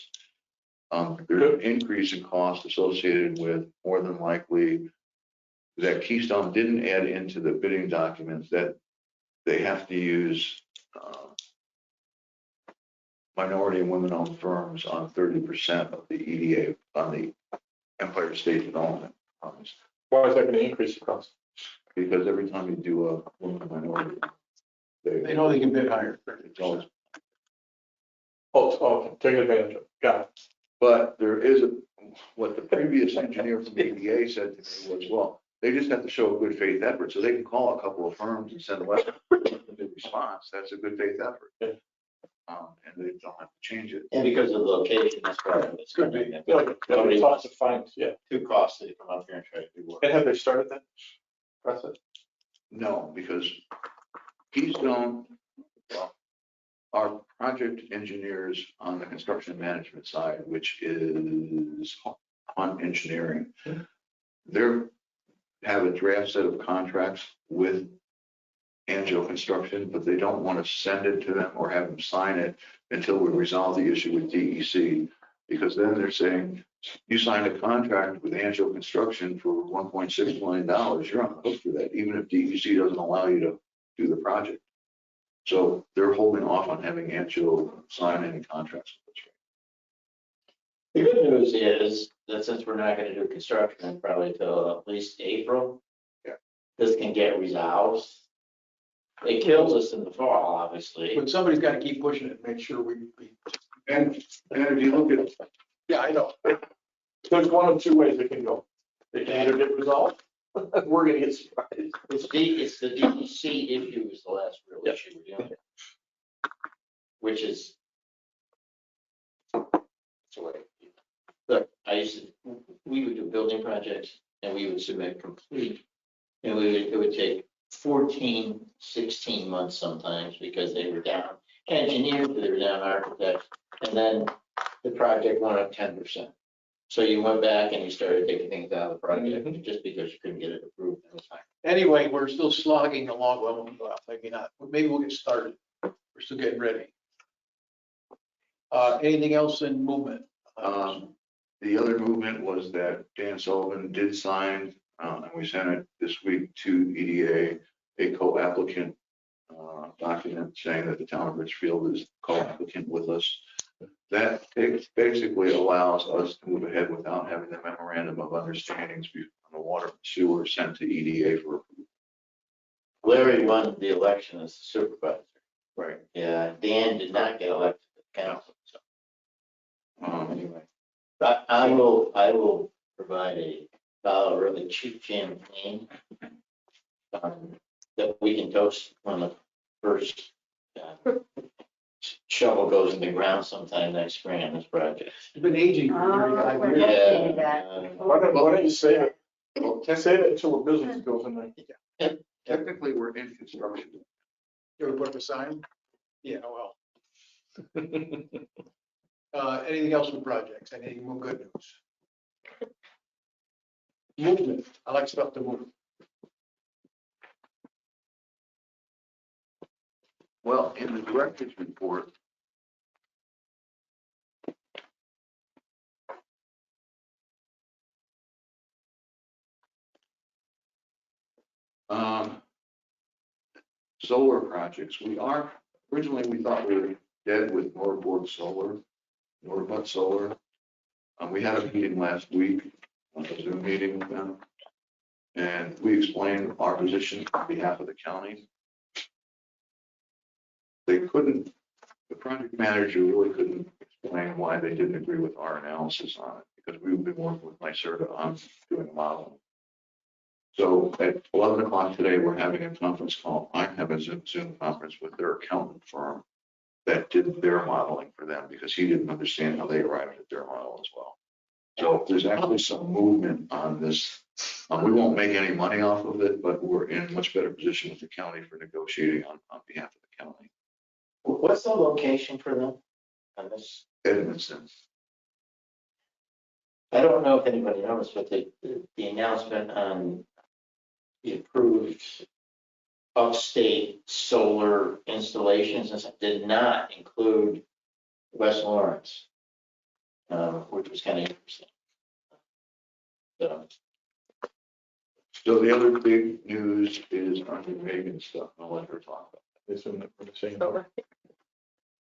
There's an increase in cost associated with, more than likely, that Keystone didn't add into the bidding documents that they have to use minority and women-owned firms on 30% of the EDA, on the Empire State Development funds. Why is that gonna increase the cost? Because every time you do a women minority, They know they can bid higher. it's always. Oh, take advantage of it. Got it. But there is what the previous engineer from EDA said to me was, well, they just have to show a good faith effort. So they can call a couple of firms and send a letter of response. That's a good faith effort. Yeah. And they don't have to change it. And because of the location, that's part of it. It's Could gonna be. be Nobody wants to find, yeah. too costly to come up here and try to do work. And have they started that process? No, because Keystone, well, our project engineers on the construction management side, which is on engineering, they're have a draft set of contracts with Angel Construction, but they don't want to send it to them or have them sign it until we resolve the issue with DEC. Because then they're saying, you signed a contract with Angel Construction for $1.6 million, you're on the hook for that, even if DEC doesn't allow you to do the project. So they're holding off on having Angel sign any contracts with us. The good news is that since we're not gonna do construction probably till at least April. Yeah. This can get resolved. It kills us in the fall, obviously. But somebody's got to keep pushing it, make sure we, And if you look at, yeah, I know. There's one of two ways it can go. They can either get resolved, we're gonna get surprised. It's the DEC issue is the last real Yeah. issue we're dealing with. Which is. Look, we would do building projects and we would submit complete. And it would take 14, 16 months sometimes because they were down engineers, they were down architects. And then the project went up 10%. So you went back and you started taking things out of the project just because you couldn't get it approved in time. Anyway, we're still slogging along. Well, maybe not. Maybe we'll get started. We're still getting ready. Anything else in movement? the other movement was that Dan Sullivan did sign, and we sent it this week to EDA, a co-applicant document saying that the town of Richfield is co-applicant with us. That basically allows us to move ahead without having the memorandum of understandings on the water and sewer sent to EDA for approval. Larry won the election as supervisor. Right. Yeah, Dan did not get elected to council, so anyway. But I will provide a really cheap champagne that we can toast when the first shovel goes in the ground sometime next spring on this project. It's been aging for Oh, 35 we're years. not Yeah. saying that. Why don't you say it? Can't say that until the business goes in there. Technically, we're in construction. You ever put up a sign? Yeah, well. Anything else with projects? Anything more good news? Movement. I like stuff to move. Well, in the director's report, solar projects, originally we thought we were dead with Northwood Solar, Northwood Solar. We had a meeting last week, a Zoom meeting with them. And we explained our position on behalf of the county. The project manager really couldn't explain explain why they didn't agree with our analysis on it, because we've been working with NYSERDA on doing a model. So at 11 o'clock today, we're having a conference call. I'm having a Zoom conference with their accountant firm that did their modeling for them, because he didn't understand how they arrived at their model as well. So there's actually some movement on this. We won't make any money off of it, but we're in a much better position with the county for negotiating on behalf of the county. What's the location for them on this? Edmondson. I don't know if anybody knows, but the announcement on the approved upstate solar installations and stuff did not include West Lawrence, which was kind of interesting. So the other big news is under Megan stuff. I'll let her talk about I assume that we're saying Over.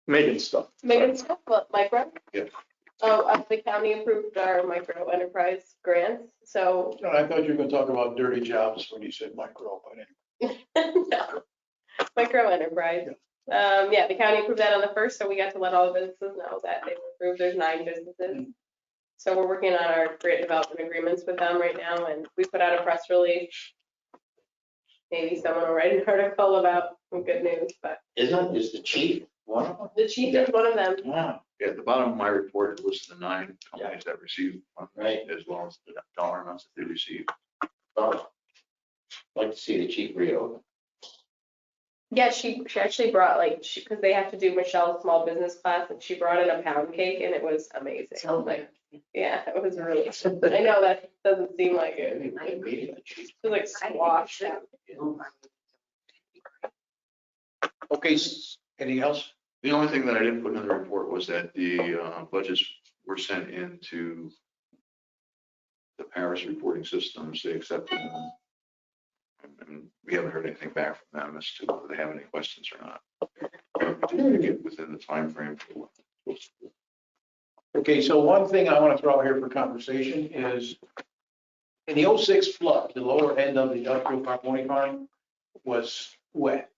Megan stuff. Megan stuff, what, micro? Yeah. Oh, the county approved our micro enterprise grants, so. I thought you were gonna talk about dirty jobs when you said micro, but anyway. No. Micro enterprise. Yeah, the county approved that on the first, so we got to let all the businesses know that they were approved. There's 9 businesses. So we're working on our grant development agreements with them right now, and we put out a press release. Maybe someone will write an article about some good news, but Is the chief one of them? the chief is one of them. Wow. it. At the bottom of my report, it lists the 9 companies that received funds, Right. as well as the dollar amounts that they received. Oh. Like to see the chief reopen. Yeah, she actually brought because they have to do Michelle's small business class, and she brought in a pound cake, and it was amazing. So Like, yeah, it was really. I know that doesn't seem like it. It was like squash. Okay, anything else? The only thing that I didn't put in the report was that the budgets were sent into the Paris reporting systems. They accepted them. And we haven't heard anything back from them as to whether they have any questions or not. We're continuing to get within the timeframe for what they're supposed to do. Okay, so one thing I want to throw out here for conversation is in the '06 flood, the lower end of the industrial park, Pony Farm was wet.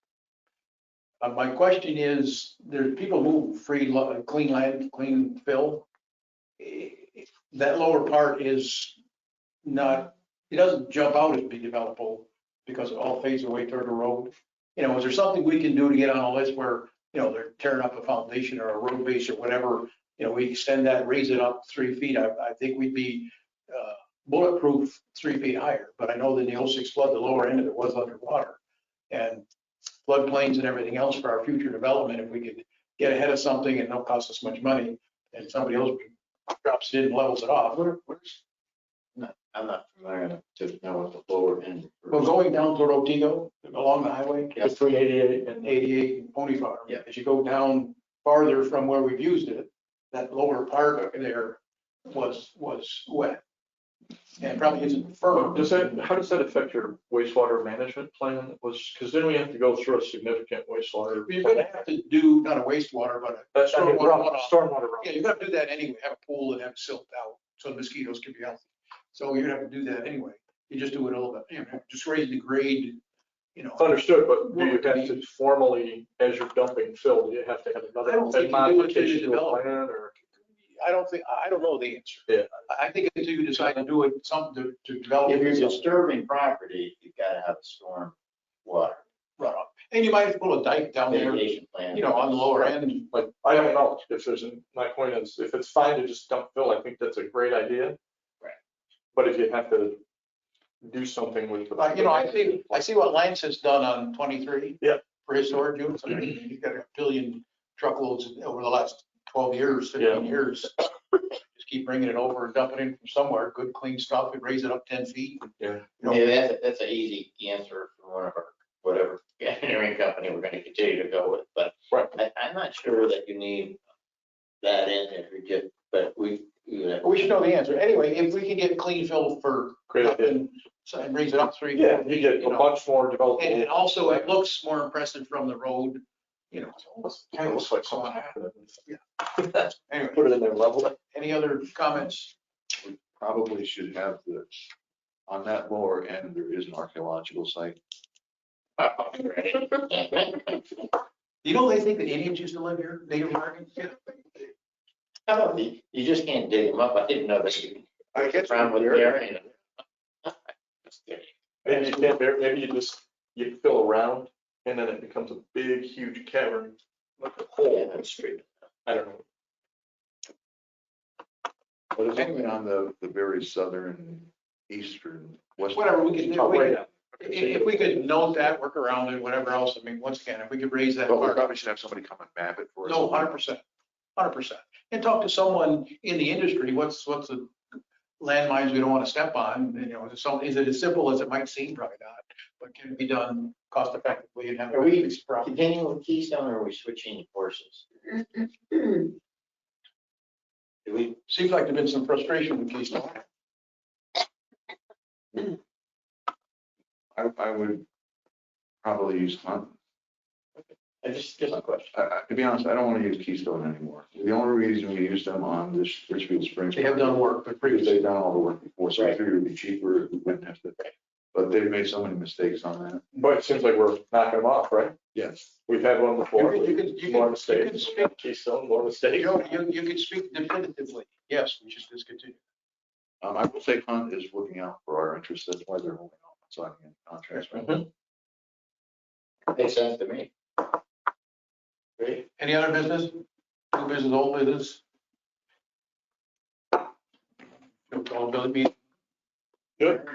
My question is, there's people move free, clean land, clean fill. That lower part is not, it doesn't jump out as being developable because it all fades away toward the road. You know, is there something we can do to get on a list where, they're tearing up a foundation or a road base or whatever, we extend that, raise it up 3 feet. I think we'd be bulletproof 3 feet higher, but I know that in the '06 flood, the lower end of it was underwater. And floodplains and everything else for our future development, if we could get ahead of something and don't cost us much money, and somebody else drops it in and levels it off. I'm not familiar enough to know what the lower end. Well, going down toward Otigo, along the highway, Between 88 and 88 and Pony Farm. Yeah. As you go down farther from where we've used it, that lower part there was wet. And probably isn't firm. how does that affect your wastewater management plan? Because then we have to go through a significant wastewater. You're gonna have to do not a wastewater, but a stormwater runoff. Stormwater runoff. Yeah, you're gonna do that anyway, have a pool and have it silt out, so the mosquitoes can be healthy. So you're gonna have to do that anyway. You just do it a little bit, just raise the grade, Understood, but do you have to formally, as you're dumping fill, do you have to have I don't think another you do it till you modification to a develop. plan or? I don't know the answer. Yeah. I think until you decide to do it, something to develop. If you're disturbing property, you've got to have a storm water Runoff. And you might have to pull a dike down there, mitigation plan. on the lower end. But I don't know if my point is, if it's fine to just dump fill, I think that's a great idea. Right. But if you have to do something with the. I see what Lance has done on 23. Yeah. For his storage units. I mean, he's got a billion truckloads over the last 12 years, 15 years. Just keep bringing it over and dumping it from somewhere, good clean stuff, and raise it up 10 feet. Yeah. Yeah, that's an easy answer for one of our, whatever engineering company we're going to continue to go with, but Right. I'm not sure that you need that in if you get, but we We should know the answer. Anyway, if we can get clean fill for Great idea. nothing, and raise it up 3 feet. Yeah, you get a bunch more developed. And also it looks more impressive from the road, Kind of looks like something happened. Anyway, Put it in there, level it. any other comments? We probably should have on that lower end, there is an archaeological site. You know, they think that Indians used to live here, Native Americans? How about you just can't dig them up. I didn't know that you. I get you. Around with burying them. Maybe you can't, maybe you fill around and then it becomes a big, huge cavern, like a hole in the street. I don't know. But it's only on the very southern, eastern, western. Whatever, we could, Oh, right now. if we could note that, work around it, whatever else, I mean, once again, if we could raise that But we part. probably should have somebody come and map it for us. No, 100%, 100%. And talk to someone in the industry, what's the landmines we don't want to step on, you know, is it as simple as it might seem? Probably not, but can it be done cost effectively and have a Are we fixed problem? continuing with Keystone or are we switching courses? Do we, Seems like there's been some frustration with Keystone. I would probably use Hunt. just a question. To be honest, I don't want to use Keystone anymore. The only reason we use them on this Richfield Springs. They have done work, but Because previously, they've done all the work before, so I Right. figured it'd be cheaper if we wouldn't have to. But they've made so many mistakes on that. But it seems like we're knocking them off, right? Yes. We've had one before. You could More speak- mistakes. Keystone, more mistakes. Joe, you can speak definitively, yes, we should discontinue. I will say Hunt is looking out for our interests. That's why they're holding off on signing any contracts. Mhm. Makes sense to me. Great. Any other business? New business, old business? Don't call a meeting. Good.